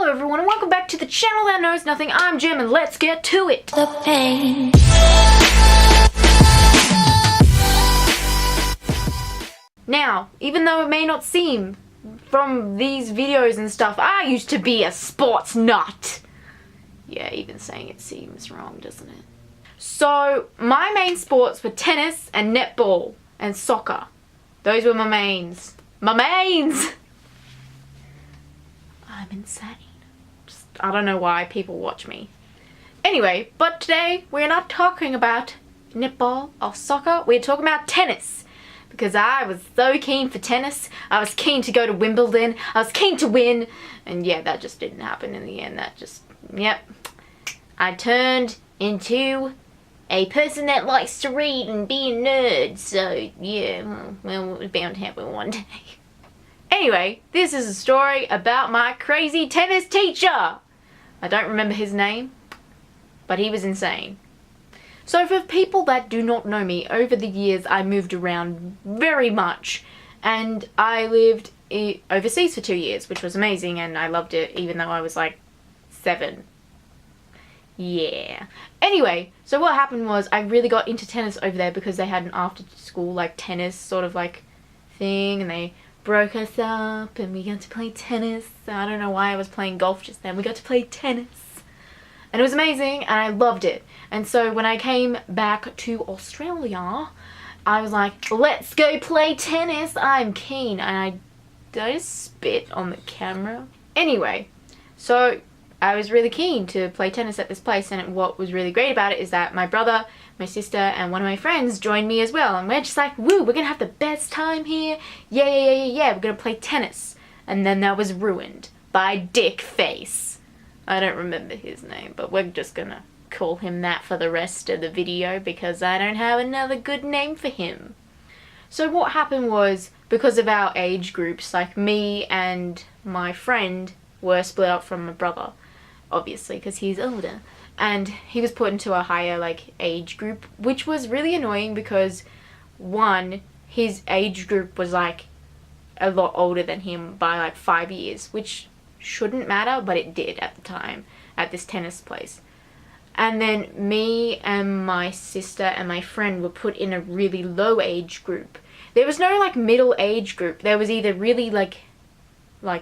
Hello everyone and welcome back to the channel that knows nothing. I'm Jim and let's get to it. The pain. Now, even though it may not seem from these videos and stuff, I used to be a sports nut. Yeah, even saying it seems wrong, doesn't it? So, my main sports were tennis and netball and soccer. Those were my mains. My mains! I'm insane. I don't know why people watch me. Anyway, but today we're not talking about netball or soccer. We're talking about tennis. Because I was so keen for tennis. I was keen to go to Wimbledon. I was keen to win. And yeah, that just didn't happen in the end. That just, yep. I turned into a person that likes to read and be a nerd. So yeah, well, it was bound to happen one day. Anyway, this is a story about my crazy tennis teacher. I don't remember his name, but he was insane. So for people that do not know me, over the years I moved around very much, and I lived overseas for 2 years, which was amazing, and I loved it even though I was like 7. Yeah. Anyway, so what happened was I really got into tennis over there because they had an after school like tennis sort of like thing, and they broke us up and we got to play tennis. I don't know why I was playing golf just then. We got to play tennis and it was amazing and I loved it. And so when I came back to Australia, I was like, let's go play tennis, I'm keen. And did I just spit on the camera? Anyway, so I was really keen to play tennis at this place, and what was really great about it is that my brother, my sister, and one of my friends joined me as well, and we're just like, woo, we're gonna have the best time here. Yeah, we're gonna play tennis. And then that was ruined by Dick Face. I don't remember his name, but we're just gonna call him that for the rest of the video because I don't have another good name for him. So what happened was, because of our age groups, like me and my friend were split up from my brother, obviously because he's older, and he was put into a higher like age group, which was really annoying because one, his age group was like a lot older than him by like 5 years, which shouldn't matter, but it did at the time at this tennis place. And then me and my sister and my friend were put in a really low age group. There was no like middle age group. There was either really like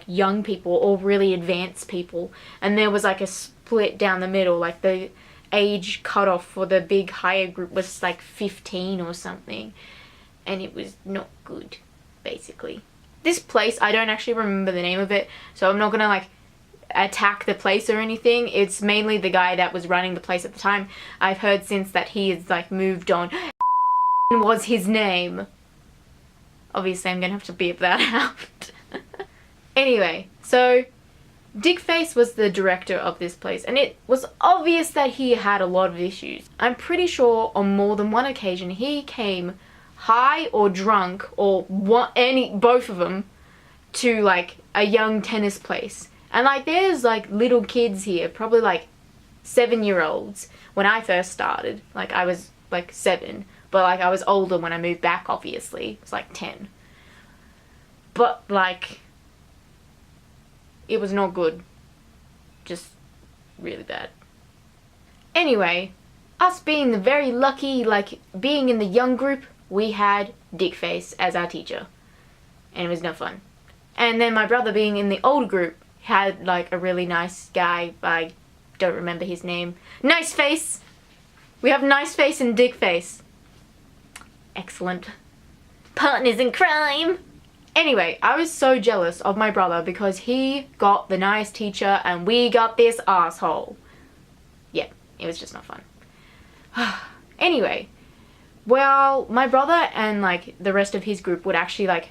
young people or really advanced people, and there was like a split down the middle. Like the age cutoff for the big higher group was like 15 or something, and it was not good, basically. This place, I don't actually remember the name of it, so I'm not gonna like attack the place or anything. It's mainly the guy that was running the place at the time. I've heard since that he has like moved on. Was his name. Obviously I'm gonna have to beep that out. Anyway, so Dick Face was the director of this place, and it was obvious that he had a lot of issues. I'm pretty sure on more than one occasion he came high or drunk or both of them to like a young tennis place. And like there's like little kids here, probably like 7-year-olds when I first started. Like I was like 7, but like I was older when I moved back, obviously. It was like 10. But like it was not good. Just really bad. Anyway, us being the very lucky, like being in the young group, we had Dick Face as our teacher. And it was no fun. And then my brother being in the old group had like a really nice guy. I don't remember his name. Nice Face! We have Nice Face and Dick Face. Excellent. Partners in crime! Anyway, I was so jealous of my brother because he got the nice teacher and we got this asshole. Yeah, it was just not fun. Anyway, well, my brother and like the rest of his group would actually like,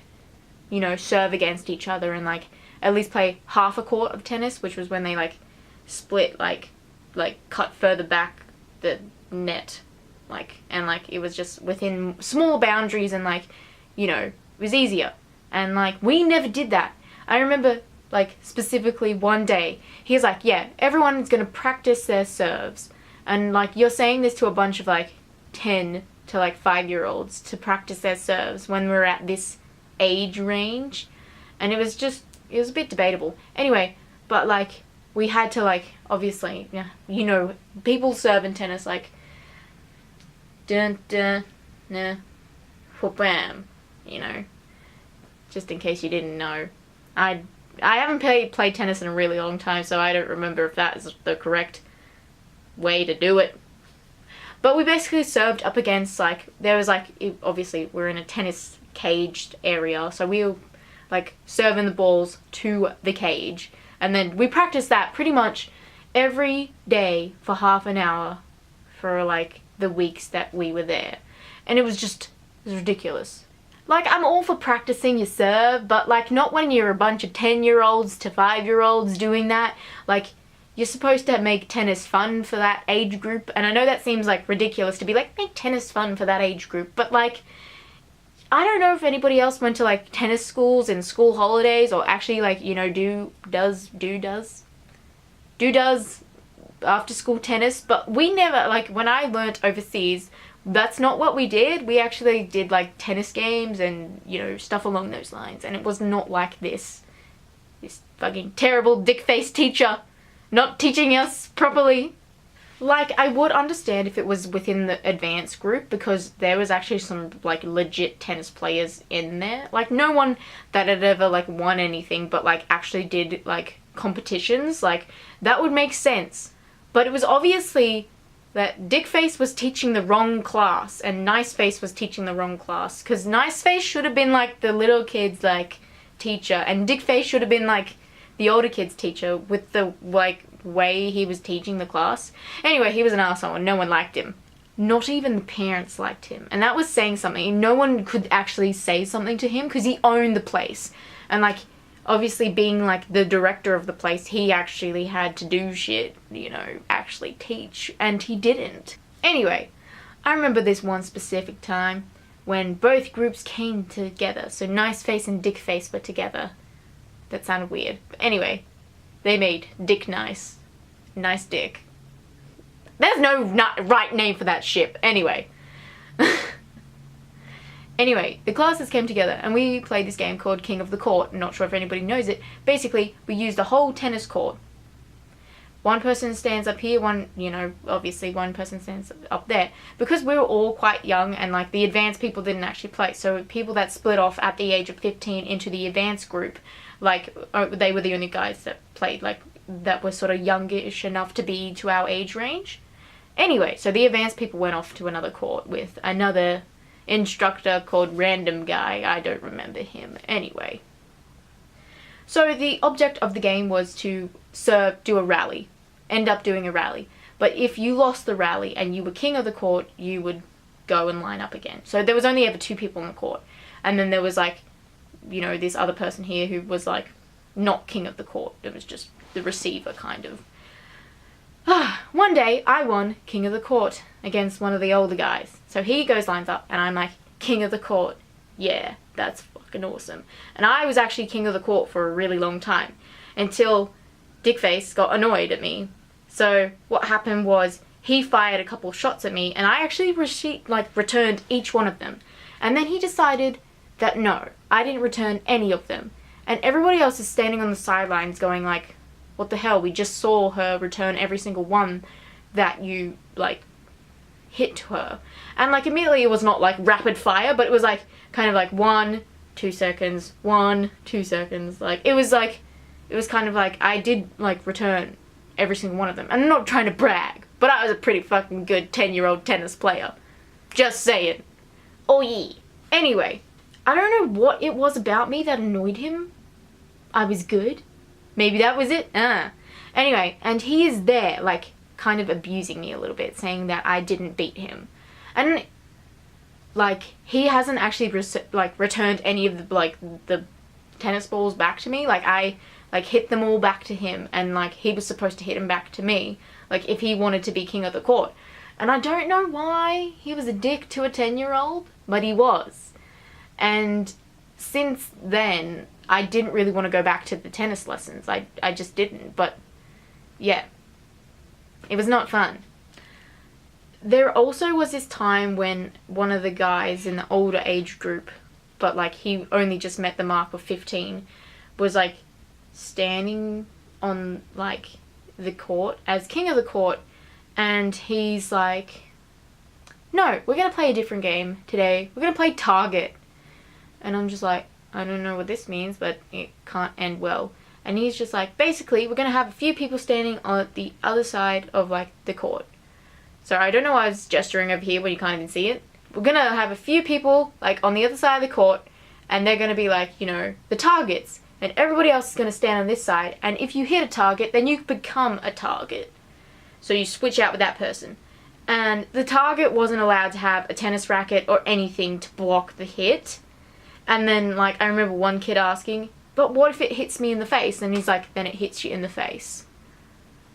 you know, serve against each other and like at least play half a court of tennis, which was when they like split, like cut further back the net, like, and like it was just within small boundaries and like, you know, it was easier. And like we never did that. I remember like specifically one day he was like, yeah, everyone's gonna practice their serves, and like you're saying this to a bunch of like 10 to like 5-year-olds to practice their serves when we're at this age range. And it was a bit debatable. Anyway, but like we had to, like, obviously, yeah, you know, people serve in tennis, like, dun dun, nah, whoop-bam, you know, just in case you didn't know. I haven't played tennis in a really long time, so I don't remember if that is the correct way to do it. But we basically served up against, like, there was, like, obviously we're in a tennis caged area, so we were, like, serving the balls to the cage, and then we practiced that pretty much every day for half an hour for, like, the weeks that we were there. And it was ridiculous. Like, I'm all for practicing your serve, but, like, not when you're a bunch of 10-year-olds to 5-year-olds doing that. Like, you're supposed to make tennis fun for that age group, and I know that seems, like, ridiculous to be like, make tennis fun for that age group, but, like, I don't know if anybody else went to, like, tennis schools and school holidays, or actually, like, you know, does after school tennis, but we never, like, when I learnt overseas, that's not what we did. We actually did, like, tennis games and, you know, stuff along those lines, and it was not like this fucking terrible dick-faced teacher not teaching us properly. Like, I would understand if it was within the advanced group, because there was actually some, like, legit tennis players in there. Like, no one that had ever, like, won anything, but, like, actually did, like, competitions. Like, that would make sense. But it was obviously that Dickface was teaching the wrong class, and Niceface was teaching the wrong class. Because Niceface should have been, like, the little kid's, like, teacher, and Dickface should have been, like, the older kid's teacher with the, like, way he was teaching the class. Anyway, he was an arsehole and no one liked him. Not even the parents liked him. And that was saying something. No one could actually say something to him because he owned the place. And, like, obviously being, like, the director of the place, he actually had to do shit, you know, actually teach. And he didn't. Anyway, I remember this one specific time when both groups came together. So Niceface and Dickface were together. That sounded weird. But anyway, they made Dick Nice. Nice Dick. There's no right name for that ship. Anyway. Anyway, the classes came together and we played this game called King of the Court. I'm not sure if anybody knows it. Basically, we used a whole tennis court. One person stands up here, one, you know, obviously one person stands up there. Because we were all quite young and, like, the advanced people didn't actually play. So people that split off at the age of 15 into the advanced group, like, they were the only guys that played, like, that were sort of youngish enough to be to our age range. Anyway, so the advanced people went off to another court with another instructor called Random Guy. I don't remember him. Anyway. So the object of the game was to do a rally. End up doing a rally. But if you lost the rally and you were king of the court, you would go and line up again. So there was only ever 2 people in the court. And then there was, like, you know, this other person here who was, like, not king of the court. It was just the receiver, kind of. One day, I won king of the court against one of the older guys. So he lines up, and I'm like, king of the court. Yeah, that's fucking awesome. And I was actually king of the court for a really long time, until Dickface got annoyed at me. So what happened was, he fired a couple shots at me, and I actually returned each one of them. And then he decided that no, I didn't return any of them. And everybody else is standing on the sidelines going, like, what the hell, we just saw her return every single one that you, like, hit to her. And, like, immediately it was not, like, rapid fire, but it was, like, kind of like 1, 2 seconds, 1, 2 seconds. Like, it was kind of like, I did, like, return every single one of them. And I'm not trying to brag, but I was a pretty fucking good 10-year-old tennis player. Just saying. Oh yeah. Anyway, I don't know what it was about me that annoyed him. I was good. Maybe that was it. Anyway, and he is there, like, kind of abusing me a little bit, saying that I didn't beat him. And, like, he hasn't actually, returned any of the, like, the tennis balls back to me. Like, I, like, hit them all back to him, and, like, he was supposed to hit them back to me, like, if he wanted to be king of the court. And I don't know why he was a dick to a 10-year-old, but he was. And since then, I didn't really want to go back to the tennis lessons. I just didn't, but yeah, it was not fun. There also was this time when one of the guys in the older age group, but, like, he only just met the mark of 15, was, like, standing on like the court as king of the court, and he's like, no, we're gonna play a different game today. We're gonna play Target. And I'm just like, I don't know what this means, but it can't end well. And he's just like, basically, we're gonna have a few people standing on the other side of like the court. So I don't know why I was gesturing over here when you can't even see it. We're gonna have a few people like on the other side of the court, and they're gonna be like, you know, the targets. And everybody else is gonna stand on this side. And if you hit a target, then you become a target. So you switch out with that person. And the target wasn't allowed to have a tennis racket or anything to block the hit. And then, like, I remember one kid asking, but what if it hits me in the face? And he's like, then it hits you in the face.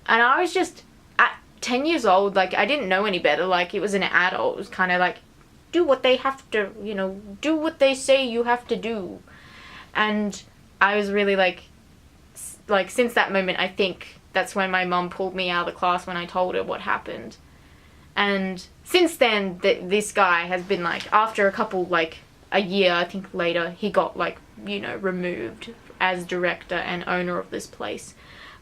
And I was just, at 10 years old, like, I didn't know any better. Like, it was an adult. It was kind of like, do what they have to, you know, do what they say you have to do. And I was really, like, since that moment, I think that's when my mum pulled me out of the class when I told her what happened. And since then, this guy has been, like, after a couple, like, a year, I think later, he got, like, you know, removed as director and owner of this place.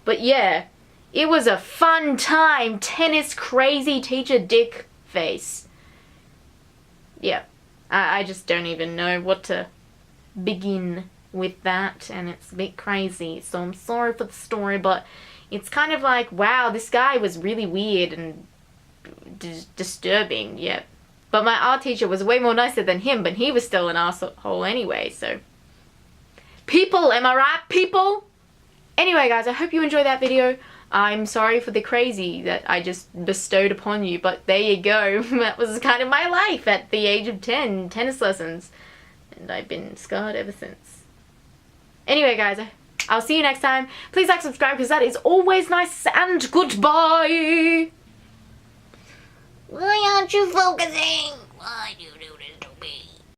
But yeah, it was a fun time. Tennis crazy teacher dick face. Yeah, I just don't even know what to begin with that, and it's a bit crazy. So I'm sorry for the story, but it's kind of like, wow, this guy was really weird and disturbing, yeah. But my art teacher was way more nicer than him, but he was still an asshole anyway, so. People, am I right, people? Anyway, guys, I hope you enjoyed that video. I'm sorry for the crazy that I just bestowed upon you, but there you go. That was kind of my life at the age of 10, tennis lessons. And I've been scarred ever since. Anyway, guys, I'll see you next time. Please like, subscribe, because that is always nice, and goodbye! Why aren't you focusing?